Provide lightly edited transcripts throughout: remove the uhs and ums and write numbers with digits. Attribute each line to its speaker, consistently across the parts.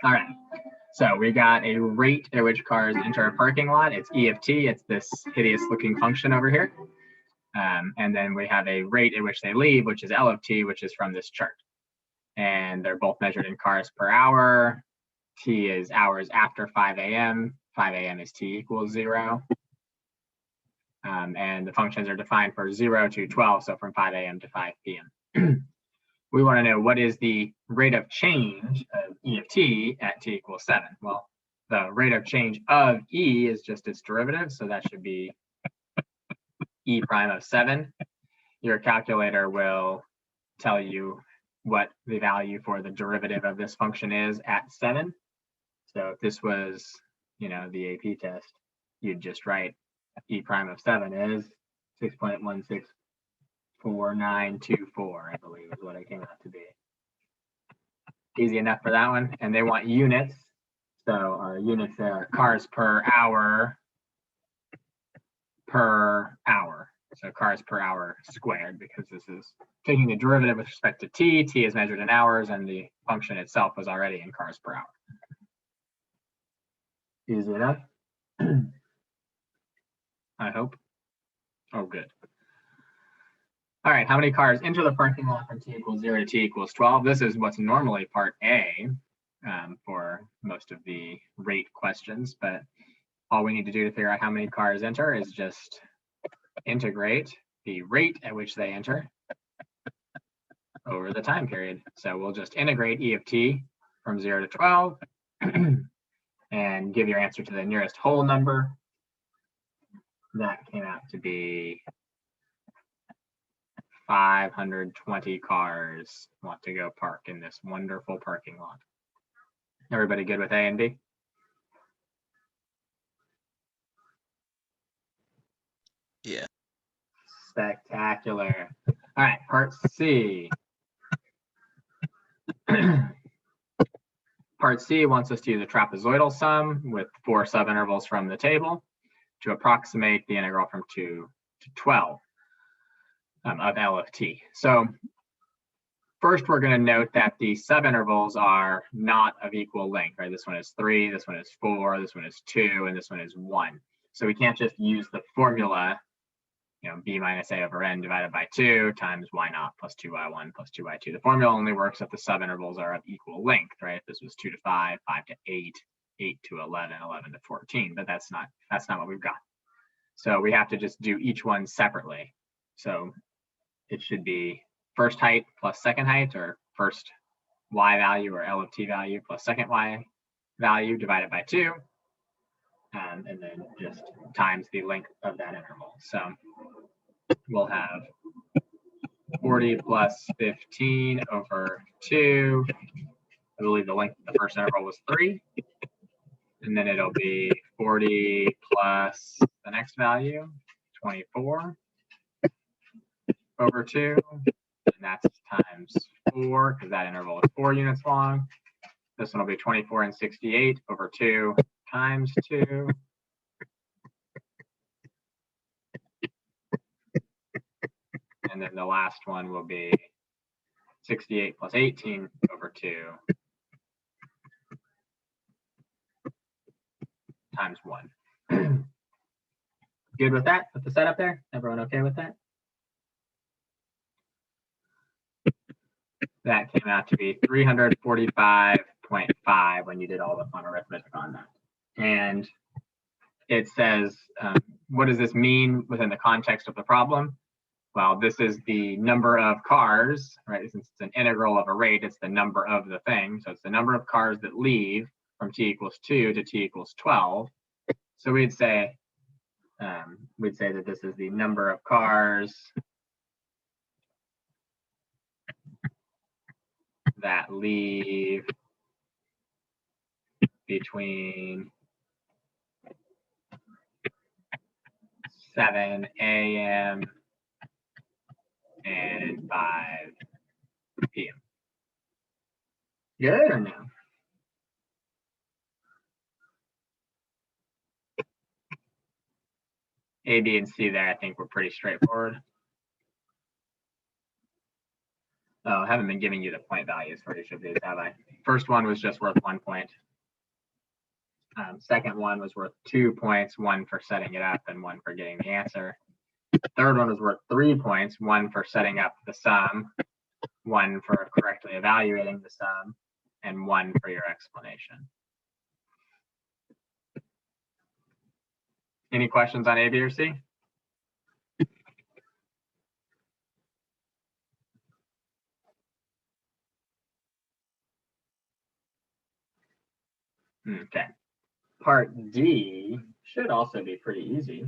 Speaker 1: All right. So we got a rate at which cars enter a parking lot. It's E of t. It's this hideous looking function over here. And then we have a rate at which they leave, which is L of t, which is from this chart. And they're both measured in cars per hour. T is hours after 5 a.m. 5 a.m. is t equals 0. And the functions are defined for 0 to 12, so from 5 a.m. to 5 p.m. We want to know what is the rate of change of E of t at t equals 7. Well, the rate of change of E is just its derivative, so that should be E prime of 7. Your calculator will tell you what the value for the derivative of this function is at 7. So if this was, the AP test, you'd just write E prime of 7 is 6.164924, I believe is what it came out to be. Easy enough for that one. And they want units. So our units are cars per hour. So cars per hour squared, because this is taking the derivative with respect to t. T is measured in hours, and the function itself was already in cars per hour. Easy enough. I hope. Oh, good. All right, how many cars enter the parking lot from t equals 0 to t equals 12? This is what's normally part A for most of the rate questions, but all we need to do to figure out how many cars enter is just integrate the rate at which they enter over the time period. So we'll just integrate E of t from 0 to 12 and give your answer to the nearest whole number. That came out to be 520 cars want to go park in this wonderful parking lot. Everybody good with A and B?
Speaker 2: Yeah.
Speaker 1: Spectacular. All right, part C. Part C wants us to use a trapezoidal sum with 4 subintervals from the table to approximate the integral from 2 to 12 of L of t. So first, we're going to note that the subintervals are not of equal length, right? This one is 3, this one is 4, this one is 2, and this one is 1. So we can't just use the formula, b minus a over n divided by 2 times y naught plus 2y1 plus 2y2. The formula only works if the subintervals are of equal length, right? If this was 2 to 5, 5 to 8, 8 to 11, 11 to 14, but that's not what we've got. So we have to just do each one separately. So it should be first height plus second height, or first y value or L of t value plus second y value divided by 2, and then just times the length of that interval. So we'll have 40 plus 15 over 2. I believe the length of the first interval was 3. And then it'll be 40 plus the next value, 24 over 2. And that's times 4, because that interval is 4 units long. This one will be 24 and 68 over 2 times 2. And then the last one will be 68 plus 18 over 2 times 1. Good with that? With the setup there? Everyone okay with that? That came out to be 345.5 when you did all the fun arithmetic on that. And it says, what does this mean within the context of the problem? Well, this is the number of cars, right? Since it's an integral of a rate, it's the number of the thing. So it's the number of cars that leave from t equals 2 to t equals 12. So we'd say that this is the number of cars that leave between 7 a.m. and 5 p.m. Good or no? A, B, and C there, I think, were pretty straightforward. Oh, I haven't been giving you the point values for each of these, have I? First one was just worth 1 point. Second one was worth 2 points, 1 for setting it up and 1 for getting the answer. Third one was worth 3 points, 1 for setting up the sum, 1 for correctly evaluating the sum, and 1 for your explanation. Any questions on A, B, or C? Okay. Part D should also be pretty easy.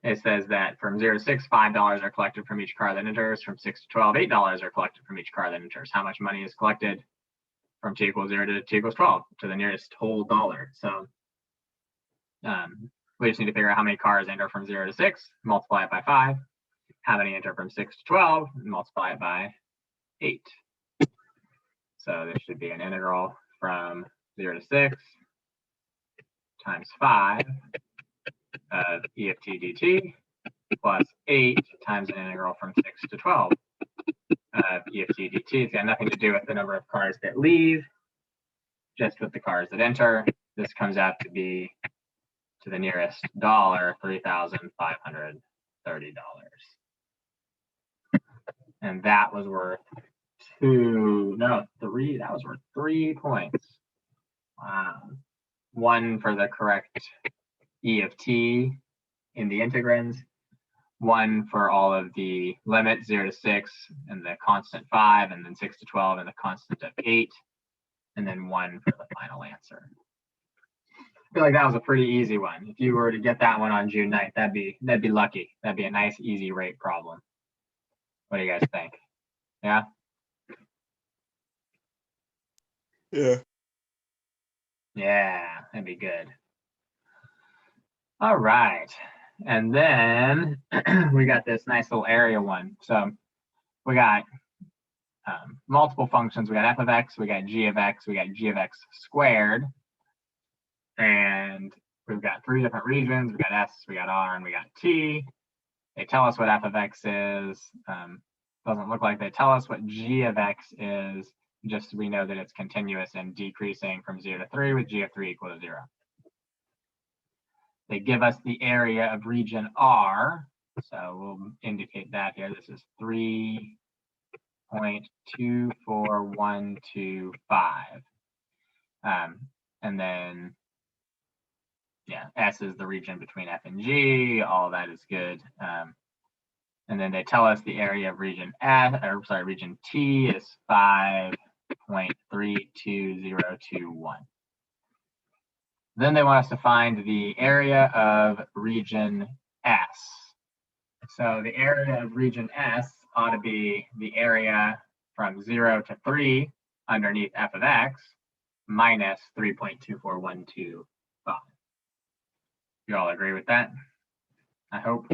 Speaker 1: It says that from 0 to 6, $5 are collected from each car that enters. From 6 to 12, $8 are collected from each car that enters. How much money is collected from t equals 0 to t equals 12 to the nearest whole dollar? So we just need to figure out how many cars enter from 0 to 6, multiply it by 5. How many enter from 6 to 12, multiply it by 8. So this should be an integral from 0 to 6 times 5 of e of t dt plus 8 times an integral from 6 to 12 of e of t dt. It's got nothing to do with the number of cars that leave, just with the cars that enter. This comes out to be, to the nearest dollar, $3,530. And that was worth 3 points. Wow. 1 for the correct e of t in the integrands, 1 for all of the limits 0 to 6 and the constant 5, and then 6 to 12 and the constant of 8, and then 1 for the final answer. I feel like that was a pretty easy one. If you were to get that one on June 9th, that'd be lucky. That'd be a nice, easy rate problem. What do you guys think? Yeah?
Speaker 2: Yeah.
Speaker 1: Yeah, that'd be good. All right. And then we got this nice little area one. So we got multiple functions. We got f of x, we got g of x, we got g of x squared. And we've got 3 different regions. We got S, we got R, and we got T. They tell us what f of x is. Doesn't look like they tell us what g of x is. Just we know that it's continuous and decreasing from 0 to 3 with g of 3 equal to 0. They give us the area of region R. So we'll indicate that here. This is 3.24125. And then, yeah, S is the region between F and G. All that is good. And then they tell us the area of region region T is 5.32021. Then they want us to find the area of region S. So the area of region S ought to be the area from 0 to 3 underneath f of x minus 3.24125. You all agree with that? I hope.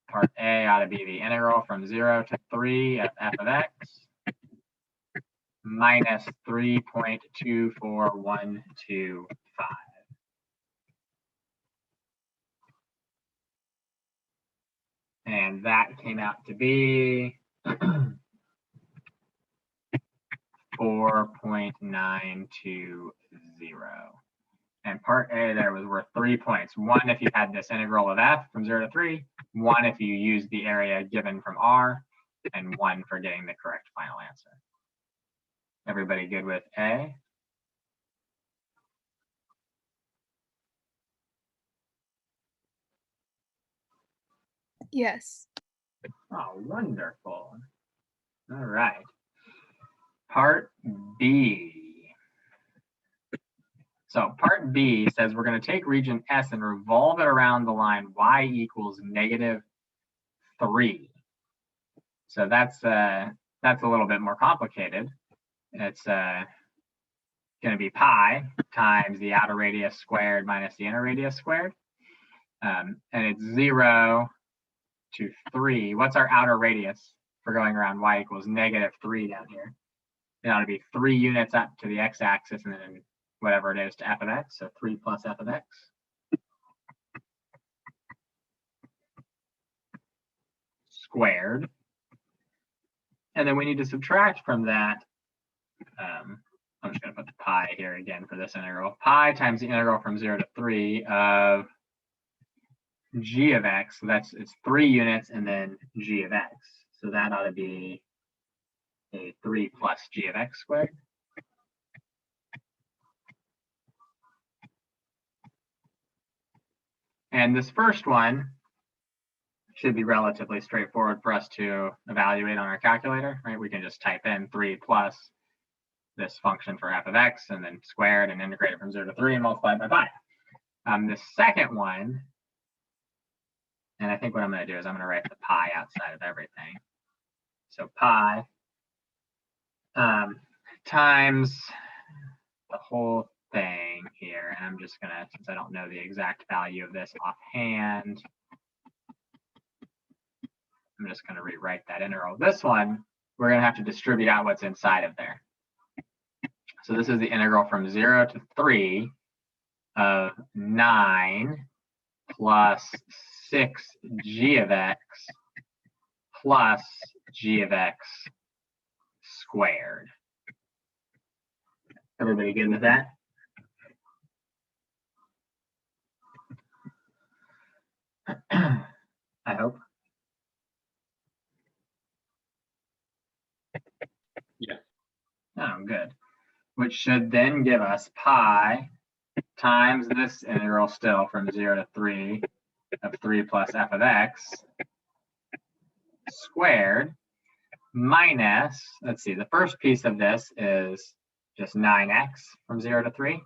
Speaker 1: Part A ought to be the integral from 0 to 3 of f of x minus 3.24125. And that came out to be 4.920. And part A there was worth 3 points. 1 if you had this integral of f from 0 to 3, 1 if you used the area given from R, and 1 for getting the correct final answer. Everybody good with A?
Speaker 3: Yes.
Speaker 1: Oh, wonderful. All right. Part B. So part B says we're going to take region S and revolve it around the line y equals -3. So that's a little bit more complicated. It's going to be pi times the outer radius squared minus the inner radius squared. And it's 0 to 3. What's our outer radius for going around y equals -3 down here? It ought to be 3 units up to the x-axis and then whatever it is to f of x, so 3 plus f of x. Squared. And then we need to subtract from that. I'm just going to put the pi here again for this integral. Pi times the integral from 0 to 3 of g of x. So it's 3 units and then g of x. So that ought to be a 3 plus g of x squared. And this first one should be relatively straightforward for us to evaluate on our calculator, right? We can just type in 3 plus this function for f of x and then squared and integrate it from 0 to 3 and multiply by pi. The second one, and I think what I'm going to do is I'm going to write the pi outside of everything. So pi times the whole thing here. And I'm just going to, since I don't know the exact value of this offhand, I'm just going to rewrite that integral. This one, we're going to have to distribute out what's inside of there. So this is the integral from 0 to 3 of 9 plus 6g of x plus g of x squared. Everybody good with that? I hope.
Speaker 3: Yeah.
Speaker 1: Oh, good. Which should then give us pi times this integral still from 0 to 3 of 3 plus f of x squared minus, let's see, the first piece of this is just 9x from 0 to 3.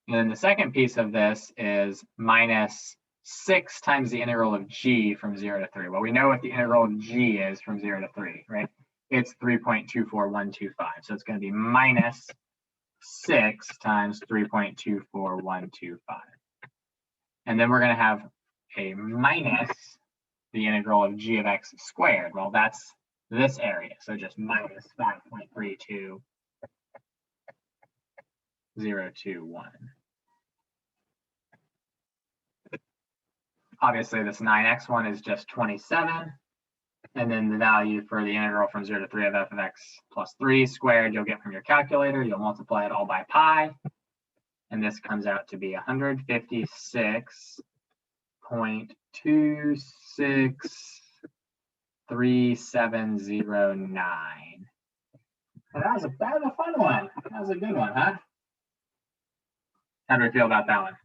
Speaker 1: And then the second piece of this is minus 6 times the integral of g from 0 to 3. Well, we know what the integral of g is from 0 to 3, right? It's 3.24125. So it's going to be minus 6 times 3.24125. And then we're going to have a minus the integral of g of x squared. Well, that's this area. So just minus 5.32021. Obviously, this 9x one is just 27. And then the value for the integral from 0 to 3 of f of x plus 3 squared, you'll get from your calculator. You'll multiply it all by pi. And this comes out to be 156.263709. And that was a fun one. That was a good one, huh? How do we feel about that one?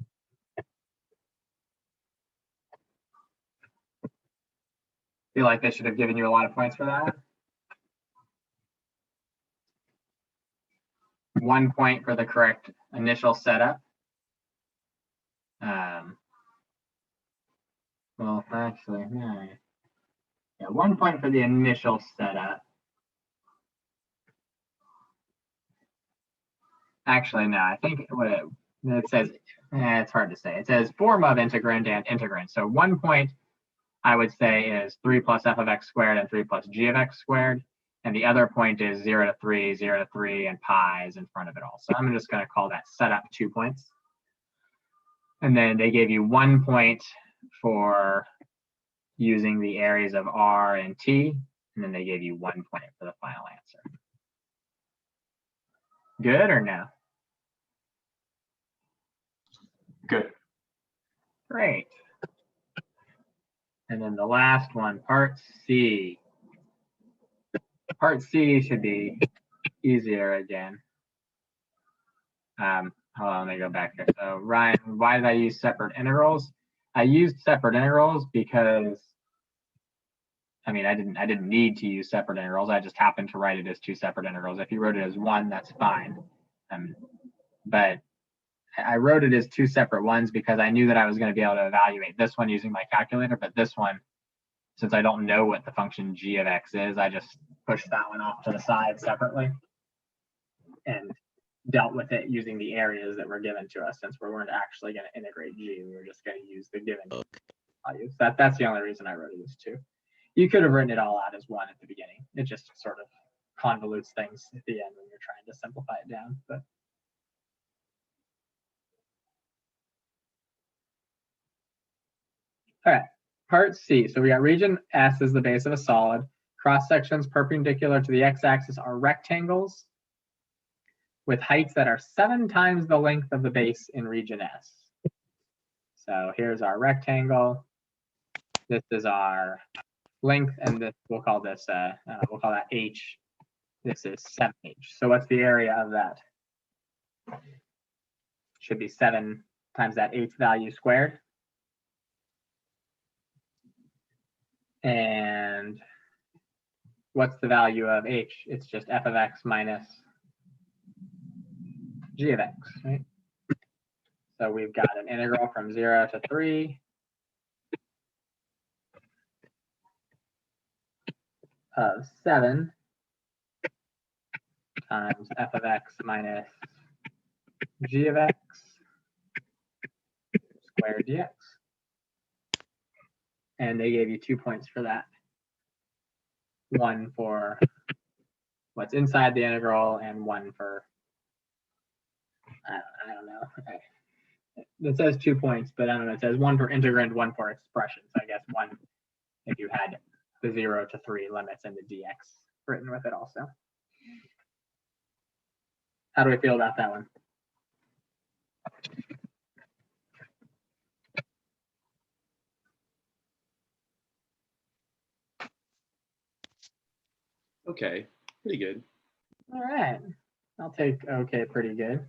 Speaker 1: Feel like they should have given you a lot of points for that one? 1 point for the correct initial setup. Well, actually, yeah, 1 point for the initial setup. Actually, no, I think what it says, it's hard to say. It says form of integrand and integrand. So 1 point, I would say, is 3 plus f of x squared and 3 plus g of x squared. And the other point is 0 to 3, 0 to 3, and pi is in front of it all. So I'm just going to call that setup 2 points. And then they gave you 1 point for using the areas of r and t. And then they gave you 1 point for the final answer. Good or no?
Speaker 3: Good.
Speaker 1: Great. And then the last one, part C. Part C should be easier again. Hold on, let me go back here. So Ryan, why did I use separate integrals? I used separate integrals because, I mean, I didn't need to use separate integrals. I just happened to write it as 2 separate integrals. If you wrote it as 1, that's fine. But I wrote it as 2 separate ones because I knew that I was going to be able to evaluate this one using my calculator, but this one, since I don't know what the function g of x is, I just pushed that one off to the side separately and dealt with it using the areas that were given to us. Since we weren't actually going to integrate g, we were just going to use the given values. That's the only reason I wrote it as 2. You could have written it all out as 1 at the beginning. It just sort of convolutes things at the end when you're trying to simplify it down. But
Speaker 4: Part C. So we got region S is the base of a solid. Cross sections perpendicular to the x-axis are rectangles with heights that are 7 times the length of the base in region S. So here's our rectangle. This is our length, and this we'll call this we'll call that H. This is 7H. So what's the area of that? Should be 7 times that H value squared. And what's the value of H? It's just f of x minus g of x, right? So we've got an integral from 0 to 3 of 7 times f of x minus g of x squared dx. And they gave you 2 points for that. 1 for what's inside the integral and 1 for, I don't know. Okay. It says 2 points, but I don't know. It says 1 for integrand, 1 for expression. So I guess 1 if you had the 0 to 3 limits and the dx written with it also. How do we feel about that one?
Speaker 2: Okay, pretty good.
Speaker 4: All right. I'll take okay, pretty good.